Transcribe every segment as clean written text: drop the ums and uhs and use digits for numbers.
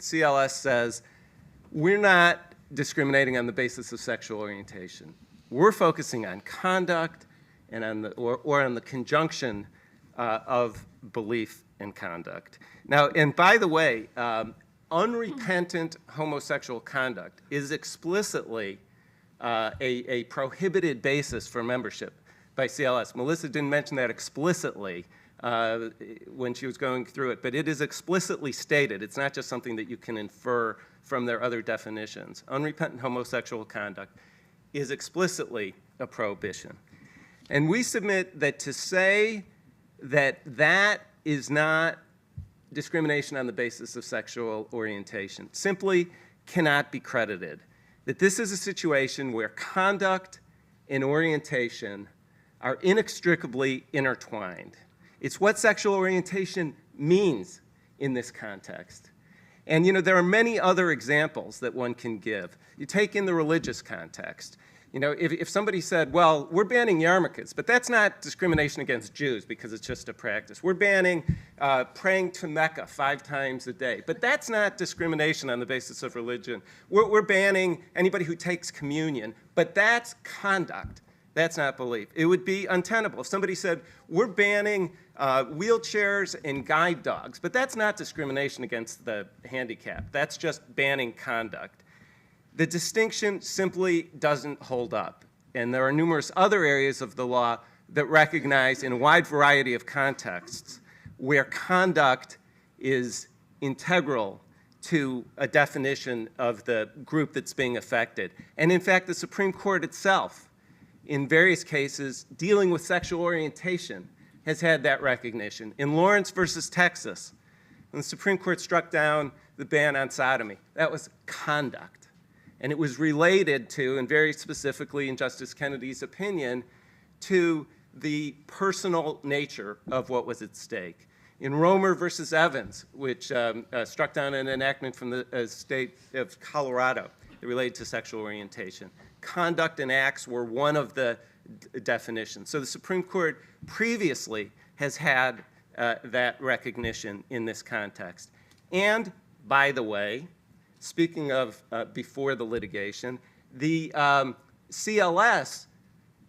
CLS says, we're not discriminating on the basis of sexual orientation. We're focusing on conduct and on or on the conjunction of belief and conduct. Now, and by the way, unrepentant homosexual conduct is explicitly a prohibited basis for membership by CLS. Melissa didn't mention that explicitly when she was going through it, but it is explicitly stated. It's not just something that you can infer from their other definitions. Unrepentant homosexual conduct is explicitly a prohibition. And we submit that to say that that is not discrimination on the basis of sexual orientation simply cannot be credited. That this is a situation where conduct and orientation are inextricably intertwined. It's what sexual orientation means in this context. And you know, there are many other examples that one can give. You take in the religious context. You know, if somebody said, well, we're banning yarmulkes, but that's not discrimination against Jews because it's just a practice. We're banning praying to Mecca 5 times a day, but that's not discrimination on the basis of religion. We're banning anybody who takes communion, but that's conduct. That's not belief. It would be untenable if somebody said, we're banning wheelchairs and guide dogs, but that's not discrimination against the handicapped. That's just banning conduct. The distinction simply doesn't hold up. And there are numerous other areas of the law that recognize in a wide variety of contexts where conduct is integral to a definition of the group that's being affected. And in fact, the Supreme Court itself, in various cases dealing with sexual orientation, has had that recognition. In Lawrence versus Texas, when the Supreme Court struck down the ban on sodomy, that was conduct. And it was related to, and very specifically in Justice Kennedy's opinion, to the personal nature of what was at stake. In Romer versus Evans, which struck down an enactment from the state of Colorado that related to sexual orientation, conduct and acts were one of the definitions. So the Supreme Court previously has had that recognition in this context. And, by the way, speaking of before the litigation, the CLS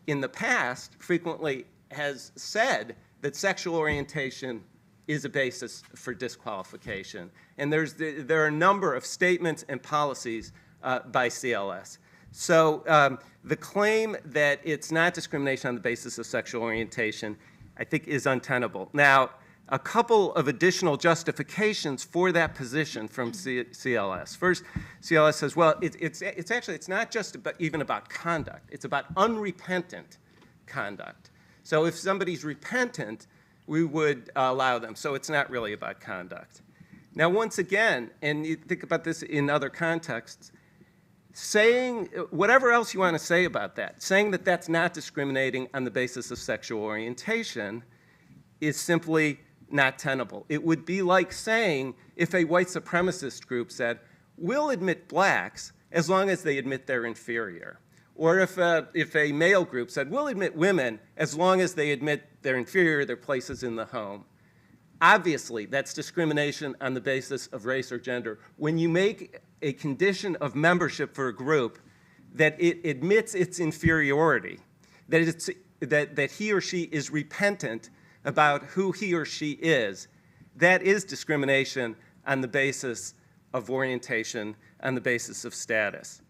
in the past frequently has said that sexual orientation is a basis for disqualification. And there are a number of statements and policies by CLS. So the claim that it's not discrimination on the basis of sexual orientation, I think, is untenable. Now, a couple of additional justifications for that position from CLS. First, CLS says, well, it's not just even about conduct. It's about unrepentant conduct. So if somebody's repentant, we would allow them. So it's not really about conduct. Now, once again, and you think about this in other contexts, saying whatever else you want to say about that, saying that that's not discriminating on the basis of sexual orientation is simply not tenable. It would be like saying if a white supremacist group said, we'll admit blacks as long as they admit they're inferior. Or if a male group said, we'll admit women as long as they admit they're inferior, their places in the home. Obviously, that's discrimination on the basis of race or gender. When you make a condition of membership for a group that it admits its inferiority, that he or she is repentant about who he or she is, that is discrimination on the basis of orientation, on the basis of status.